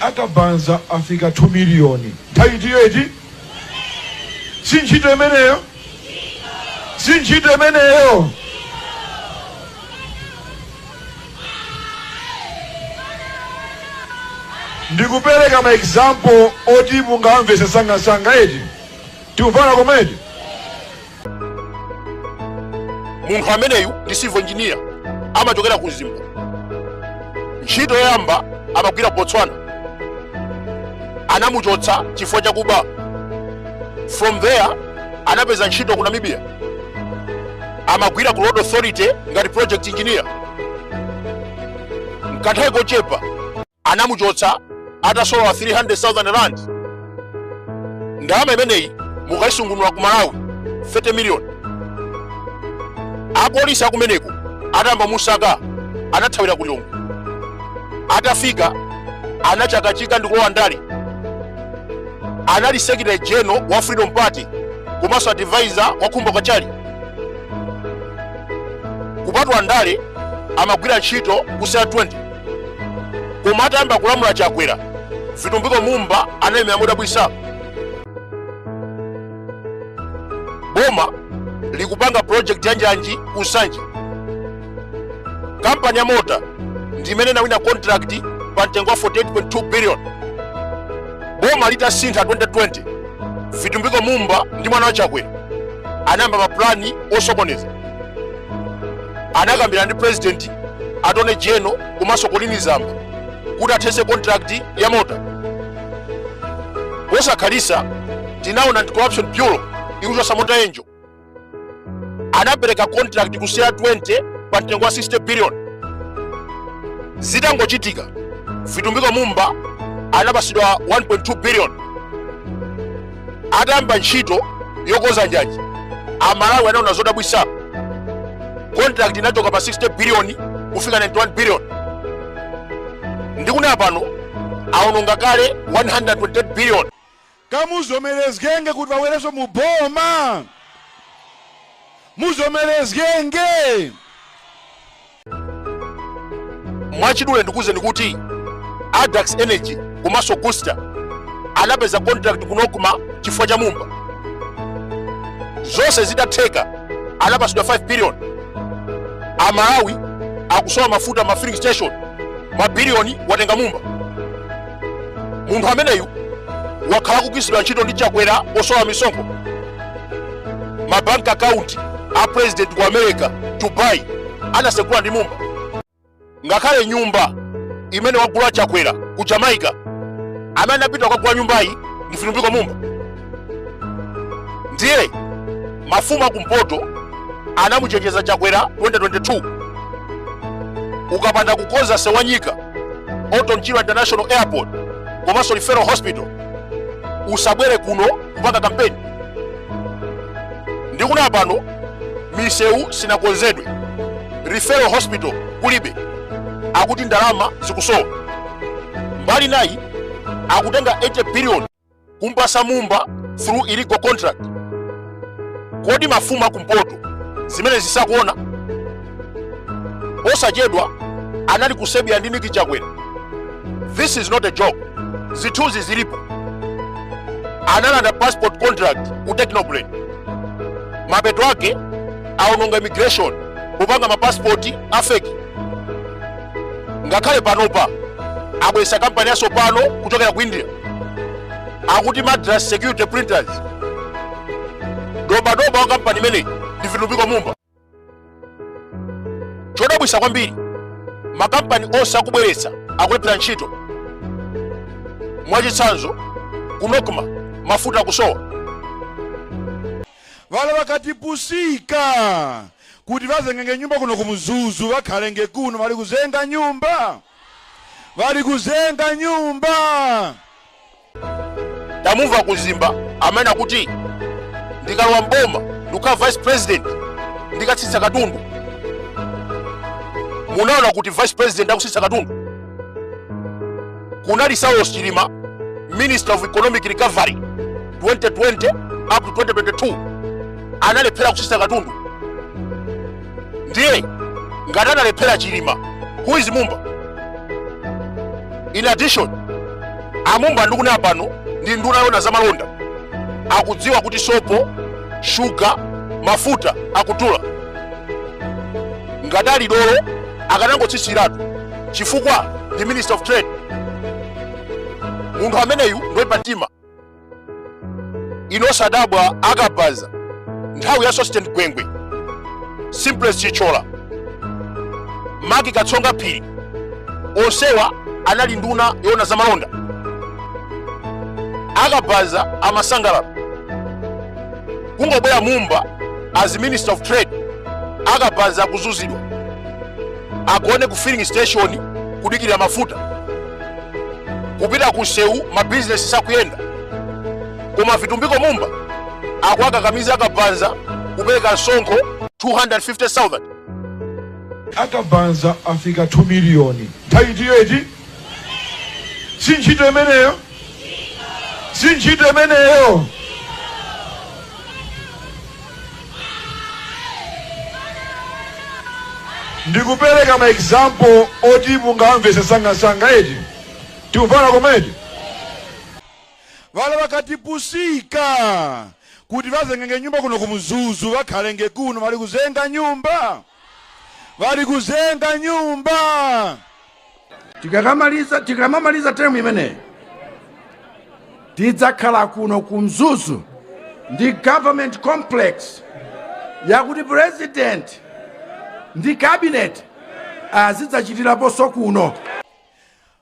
Akabanza afika 2 milioni. Taitiyo eti? Sinchito emeneyo? Sinchito emeneyo? Ndikupeleka ma example oti mungamvese sanga eti. Tikufana komedi. Munthu ameneyu ndi civil engineer amachokera ku Zimbabwe. Ntchito yoyamba amagwira Botswana. Anamuchotsa chifukwa chakuba. From there anapeza ntchito ku Namibia. Amagwira ku Road Authority ngati project engineer. Mkanthawi kochepa anamuchotsa atasowa 300,000 rand. Ndalama imeneyi mukayisungunula ku Malawi 30 million. Apolisi akumeneko atamba musaka anathawira ku Lilongwe. Atafika anachakachika ndikulowa ndale. Anali Secretary General wa Freedom Party komanso advisor wa Khumbo Kachali. Kupatwa ndale amagwira ntchito ku CR20. Koma atayamba kulamula Chakwera Vitumbiko Mumba anayimira modabwisa. Boma likupanga project yanjanji ku Nsanje. Kampani ya mota ndimene nawina contract pa mtengo wa 48.2 billion. Boma litasintha 2020 Vitumbiko Mumba ndi mwana wa Chakwera anayamba maplani osokoneza. Anakambira ndi president Attorney General komanso Colin Zamba kuti athese contract ya mota. Osakhalisa tinaona anti-corruption bureau ikuchotsa mota Angel. Anapereka contract ku CR20 pa mtengo wa 60 billion. Zitangochitika Vitumbiko Mumba anapasidwa 1.2 billion. Atayamba ntchito yokoza njanji Amalawi anaona zodabwisa. Contract inachoka pa 60 billion kufika 91 billion. Ndikunena pano aononga kale 128 billion. Kamuzomelezgenge kuti wawereso mu boma. Muzomelezgenge. Mwachidule ndikuze kuti Adax Energy komanso Gusta anapeza contract kunokuma chifukwa cha Mumba. Zonse zidatheka anapasidwa 5 billion. Amalawi akusowa mafuta ma filling station mabilioni watenga Mumba. Munthu ameneyu wakhala kugwiritsidwa ntchito ndi Chakwera osowa misonkho. Ma bank account a president ku America Dubai anasegula ndi Mumba. Ngakhale nyumba imene wagula Chakwera ku Jamaica amene anapita kugula nyumbayi ndi Vitumbiko Mumba. Ndiye mafumu akumpoto anamuchenjeza Chakwera 2022. Ukapanda kukonza Sewanyika Oton Chilwa International Airport komanso Referral Hospital usabwere kuno kupanga kampeni. Ndikunena pano misewu sinakonzedwe. Referral Hospital kulibe akuti ndalama zikusowa. Mbali nayi akutenga 80 billion kumpasa Mumba through illegal contract. Kodi mafumu akumpoto zimene zisakuona? Osachedwa anali kusebya ndi Niki Chakwera. This is not a joke. Zithuzi zilipo. Analanda passport contract ku Technoblade. Mapeto ake aononga immigration kupanga mapasipoti afeki. Ngakhale panopa abwesa kampani yaso pano kuchokera ku India akuti Madras Security Printers. Doba wa kampani imeneyi ndi Vitumbiko Mumba. Chodabwisa kwambiri makampani onse akubweretsa akulepera ntchito. Mwachitsanzo kunokuma mafuta akusowa. Wale wakatipusika kuti vazengenge nyumba kuno kumuzuzu vakhalenge kuno vali kuzenga nyumba. Vali kuzenga nyumba. Tamumva kuzimba amene akuti ndikalowa mboma ndikhala vice president ndikatsitsa katundu. Munaona kuti vice president akusitsa katundu. Kunali Saulos Chilima, Minister of Economic Recovery 2020 up to 2022 analephera kusitsa katundu. Ndiye ngati analephera Chilima, who is Mumba? In addition, amumba ndikuna pano ndi nduna yona za malonda akudziwa kuti sopo, shuga, mafuta akutula. Ngadali dolo akanangotsitsiratu chifukwa ndi Minister of Trade. Munthu ameneyu ndoipa mtima inosadabwa akabaza nthawi ya Assistant Gwengwe, Simplest Chichola, Maki Katsonga Phiri, onsewa anali nduna yona za malonda. Akabaza amasangalala kungobwera mumba as Minister of Trade. Akabaza kuzuzidwa agone ku filling station kudikira mafuta kupita ku sewu ma business sakuyenda, koma vitumbiko mumba akuakakamiza Akabaza kupereka sonkho 250,000. Akabaza afika 2 million. Taiti sinchito emeneyo, sinchito emeneyo. Ndikupereka ma example oti mungamvesa sanga eti tiufana komedi wale wakatipusika kuti vazengenge nyumba kuno kumuzuzu vakhalenge kuno vali kuzenga nyumba, vali kuzenga nyumba. Tikamamaliza term imene tidzakhala kuno kumzuzu ndi government complex yakuti president ndi cabinet azidzachitiraponso kuno.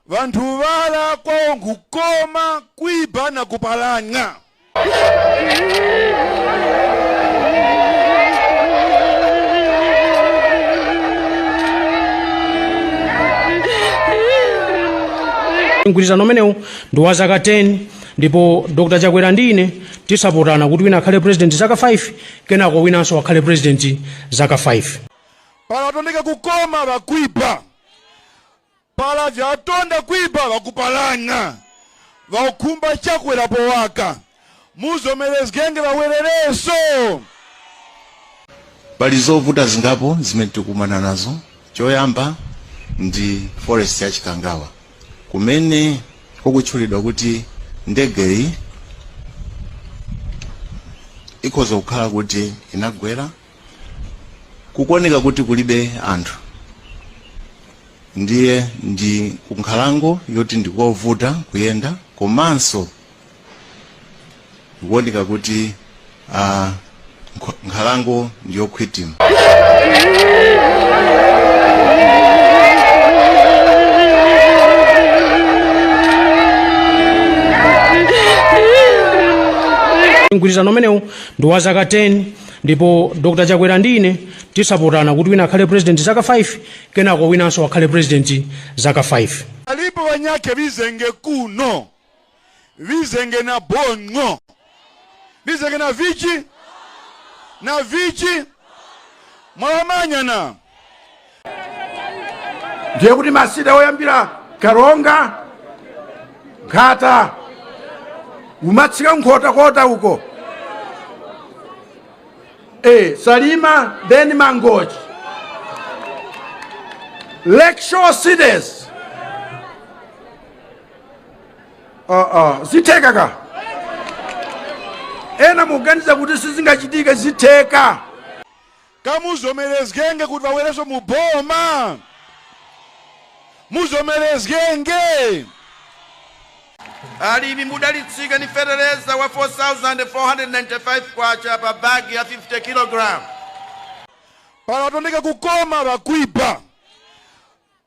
Vanthu vala kwawo nkukoma, kuiba na kupalanga. Mgwirizano umenewu ndi wa zaka 10 ndipo Dr. Chakwera ndine tisapotana kuti wina akhale president zaka 5 kenako winanso akhale president zaka 5. Pala tondeka kukoma vakuiba, pala vyatonda kuiba vakupalana, vaukhumba Chakwera powaka, muzomelezgenge vawerereso. Pali zovuta zingapo zimene tikumana nazo. Choyamba ndi forest ya Chikangawa kumene kukutchulidwa kuti ndegeyi ikhoza kukhala kuti inagwera, kukuoneka kuti kulibe anthu, ndiye ndi kunkhalango yoti ndikovuta kuyenda, komanso kukuoneka kuti nkhalango ndiyokhwitima. Mgwirizano umenewu ndi wa zaka 10 ndipo Dr. Chakwera ndine tisapotana kuti wina akhale president zaka 5 kenako winanso akhale president zaka 5. Alipo wanyake vizenge kuno, vizenge na bongo, vizenge na vichi, na vichi mwamanyana. Ndiye kuti masida oyambira Karonga, Nkhata, umatsika Nkhota uko, Salima, then Mangochi, Lakeshore cities, ziteka ena muganiza kuti sizingachitika ziteka. Kamuzomelezgenge kuti vawereso muboma, muzomelezgenge. Alimi mudalitsika ni fertilizer wa 4,495 kwacha pa bag ya 50 kg. Pala tondeka kukoma vakuiba,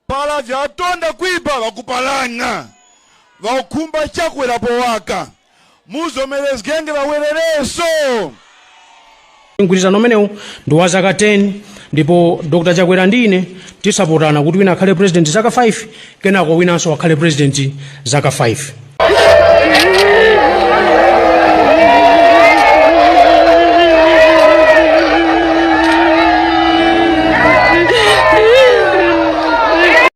pala vyatonda kuiba vakupalana, vaukhumba Chakwera powaka, muzomelezgenge vawerereso. Mgwirizano umenewu ndi wa zaka 10 ndipo Dr. Chakwera ndine tisapotana kuti wina akhale president zaka 5 kenako winanso akhale president zaka 5.